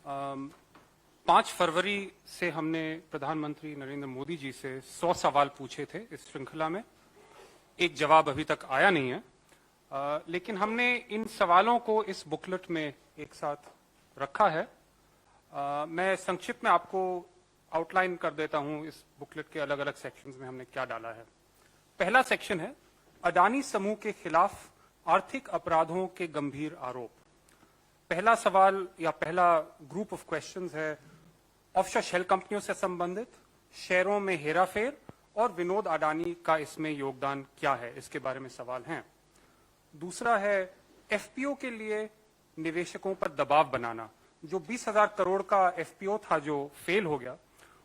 5 फरवरी से हमने प्रधानमंत्री नरेंद्र मोदी जी से 100 सवाल पूछे थे इस श्रृंखला में। एक जवाब अभी तक आया नहीं है, लेकिन हमने इन सवालों को इस बुकलेट में एक साथ रखा है। मैं संक्षिप्त में आपको आउटलाइन कर देता हूं इस बुकलेट के अलग अलग सेक्शंस में हमने क्या डाला है। पहला सेक्शन है अडानी समूह के खिलाफ आर्थिक अपराधों के गंभीर आरोप। पहला सवाल या पहला ग्रुप ऑफ क्वेश्चंस है ऑफशोर शेल कंपनियों से संबंधित, शेयरों में हेराफेर और विनोद अडानी का इसमें योगदान क्या है, इसके बारे में सवाल हैं। दूसरा है एफपीओ के लिए निवेशकों पर दबाव बनाना। जो 20,000 करोड़ का एफपीओ था जो फेल हो गया,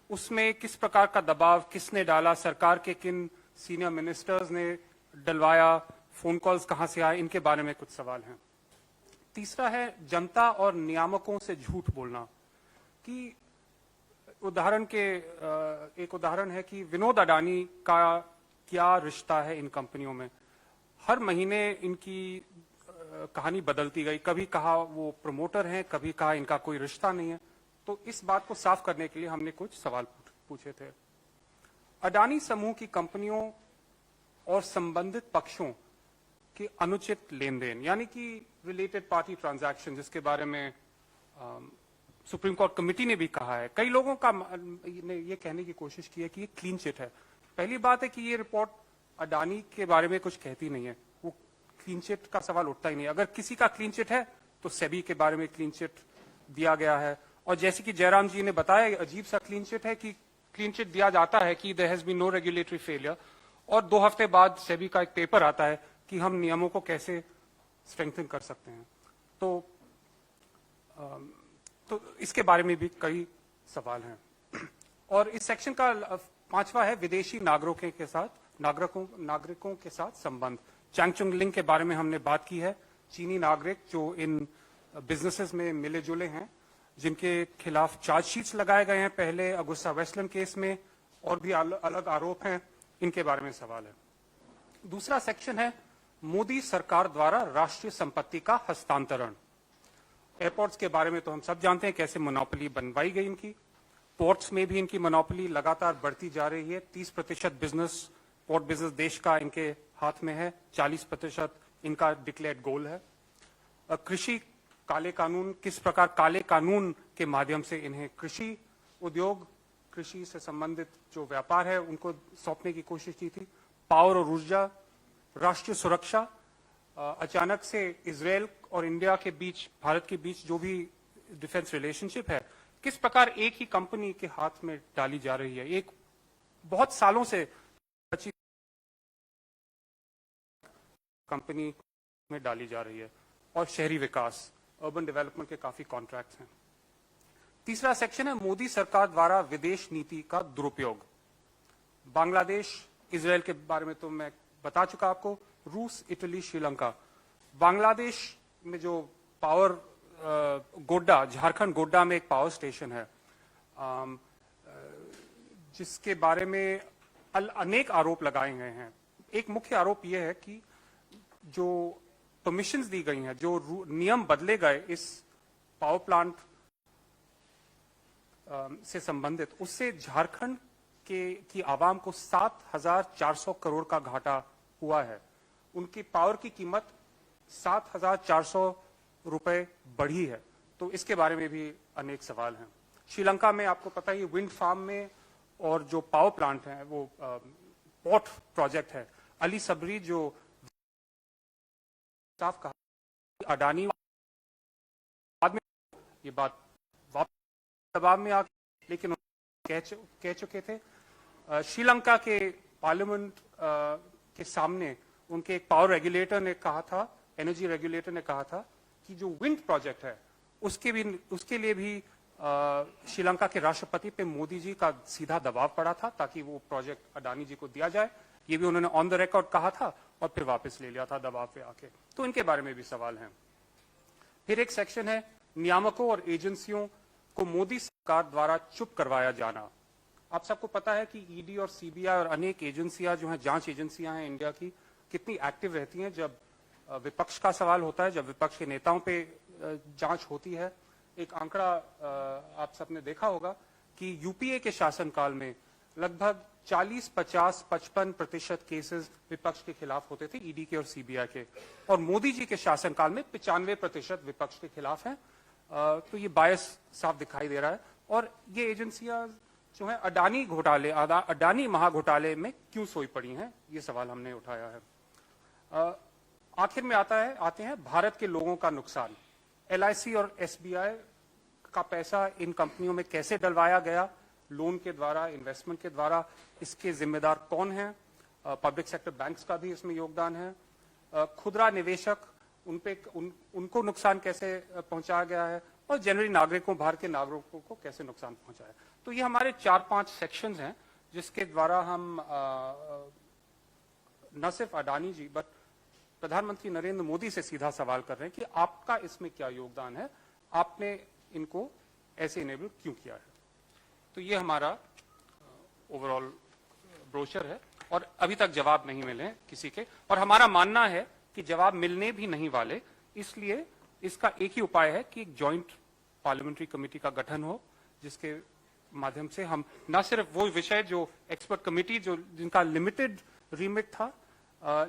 उसमें किस प्रकार का दबाव किसने डाला, सरकार के किन सीनियर मिनिस्टर्स ने डलवाया, फोन कॉल्स कहां से आए, इनके बारे में कुछ सवाल हैं। तीसरा है जनता और नियामकों से झूठ बोलना। कि एक उदाहरण है कि विनोद अडानी का क्या रिश्ता है इन कंपनियों में। हर महीने इनकी कहानी बदलती गई, कभी कहा वो प्रमोटर हैं, कभी कहा इनका कोई रिश्ता नहीं है। तो इस बात को साफ करने के लिए हमने कुछ सवाल पूछे थे। अडानी समूह की कंपनियों और संबंधित पक्षों के अनुचित लेन देन, यानी कि रिलेटेड पार्टी ट्रांजैक्शन, जिसके बारे में सुप्रीम कोर्ट कमेटी ने भी कहा है। कई लोगों का ने ये कहने की कोशिश की है कि ये क्लीन चिट है। पहली बात है कि ये रिपोर्ट अडानी के बारे में कुछ कहती नहीं है, वो क्लीन चिट का सवाल उठता ही नहीं। अगर किसी का क्लीन चिट है तो सेबी के बारे में क्लीन चिट दिया गया है। और जैसे कि जयराम जी ने बताया, अजीब सा क्लीन चिट है कि क्लीन चिट दिया जाता है कि there has been no regulatory failure, और 2 हफ्ते बाद सेबी का एक पेपर आता है कि हम नियमों को कैसे स्ट्रेंथन कर सकते हैं। तो इसके बारे में भी कई सवाल हैं। और इस सेक्शन का 5वां है विदेशी नागरिकों के साथ संबंध। चैंगचुंग लिंग के बारे में हमने बात की है। चीनी नागरिक जो इन बिजनेसेस में मिले जुले हैं, जिनके खिलाफ चार्जशीट्स लगाए गए हैं पहले अगुस्ता वेस्टलैंड केस में, और भी अलग आरोप हैं, इनके बारे में सवाल है। दूसरा सेक्शन है मोदी सरकार द्वारा राष्ट्रीय संपत्ति का हस्तांतरण। एयरपोर्ट्स के बारे में तो हम सब जानते हैं कैसे मोनोपोली बनवाई गई इनकी। पोर्ट्स में भी इनकी मोनोपोली लगातार बढ़ती जा रही है। 30% पोर्ट बिजनेस देश का इनके हाथ में है, 40% इनका डिक्लेयर्ड गोल है। कृषि काले कानून, किस प्रकार काले कानून के माध्यम से इन्हें कृषि उद्योग, कृषि से संबंधित जो व्यापार है उनको सौंपने की कोशिश की थी। पावर और ऊर्जा, राष्ट्रीय सुरक्षा, अचानक से इजराइल और इंडिया के बीच, भारत के बीच जो भी डिफेंस रिलेशनशिप है, किस प्रकार एक ही कंपनी के हाथ में डाली जा रही है। एक बहुत सालों से अच्छी कंपनी में डाली जा रही है। और शहरी विकास, अर्बन डेवलपमेंट के काफी कॉन्ट्रैक्ट्स हैं। तीसरा सेक्शन है मोदी सरकार द्वारा विदेश नीति का दुरुपयोग। बांग्लादेश, इजराइल के बारे में तो मैं बता चुका आपको। रूस, इटली, श्रीलंका। बांग्लादेश में जो पावर गोड्डा, झारखंड गोड्डा में एक पावर स्टेशन है, जिसके बारे में अनेक आरोप लगाए गए हैं। एक मुख्य आरोप यह है कि जो परमिशंस दी गई हैं, जो नियम बदले गए इस पावर प्लांट से संबंधित, उससे झारखंड की आवाम को 7,400 करोड़ का घाटा हुआ है। उनकी पावर की कीमत 7,400 रुपए बढ़ी है। तो इसके बारे में भी अनेक सवाल हैं। श्रीलंका में आपको पता ही, विंड फार्म में और जो पावर प्लांट है वो पोर्ट प्रोजेक्ट है, अली सबरी, जो साफ कहा अडानी बाद में ये बात वापस दबाव में आ, लेकिन कह चुके थे। श्रीलंका के पार्लियामेंट के सामने उनके एक पावर रेगुलेटर ने कहा था, एनर्जी रेगुलेटर ने कहा था कि जो विंड प्रोजेक्ट है उसके लिए भी श्रीलंका के राष्ट्रपति पे मोदी जी का सीधा दबाव पड़ा था ताकि वो प्रोजेक्ट अडानी जी को दिया जाए। ये भी उन्होंने ऑन द रिकॉर्ड कहा था और फिर वापस ले लिया था दबाव पे आके। तो इनके बारे में भी सवाल हैं। फिर एक सेक्शन है नियामकों और एजेंसियों को मोदी सरकार द्वारा चुप करवाया जाना। आप सबको पता है कि ईडी और सीबीआई और अनेक एजेंसियां जो हैं, जांच एजेंसियां हैं इंडिया की, कितनी एक्टिव रहती हैं जब विपक्ष का सवाल होता है, जब विपक्ष के नेताओं पे जांच होती है। एक आंकड़ा आप सबने देखा होगा कि यूपीए के शासनकाल में लगभग 40, 50, 55% केसेस विपक्ष के खिलाफ होते थे, ईडी के और सीबीआई के, और मोदी जी के शासनकाल में 95% विपक्ष के खिलाफ हैं। तो ये बायस साफ दिखाई दे रहा है। और ये एजेंसियां जो है अडानी घोटाले, अडानी महाघोटाले में क्यों सोई पड़ी हैं, ये सवाल हमने उठाया है। आखिर में आते हैं भारत के लोगों का नुकसान। एलआईसी और एसबीआई का पैसा इन कंपनियों में कैसे डलवाया गया, लोन के द्वारा, इन्वेस्टमेंट के द्वारा, इसके जिम्मेदार कौन हैं? पब्लिक सेक्टर बैंक्स का भी इसमें योगदान है। खुदरा निवेशक, उनको नुकसान कैसे पहुंचाया गया है, और जनरली नागरिकों, भारत के नागरिकों को कैसे नुकसान पहुंचा है। तो ये हमारे 4-5 सेक्शंस हैं जिसके द्वारा हम न सिर्फ अडानी जी बट प्रधानमंत्री नरेंद्र मोदी से सीधा सवाल कर रहे हैं कि आपका इसमें क्या योगदान है, आपने इनको ऐसे इनेबल क्यों किया है। तो ये हमारा ओवरऑल ब्रोशर है, और अभी तक जवाब नहीं मिले किसी के, और हमारा मानना है कि जवाब मिलने भी नहीं वाले। इसलिए इसका एक ही उपाय है कि एक जॉइंट पार्लियामेंट्री कमेटी का गठन हो, जिसके माध्यम से हम न सिर्फ वो विषय जो एक्सपर्ट कमेटी जो जिनका लिमिटेड रीमिट था,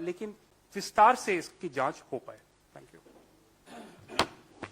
लेकिन विस्तार से इसकी जांच हो पाए।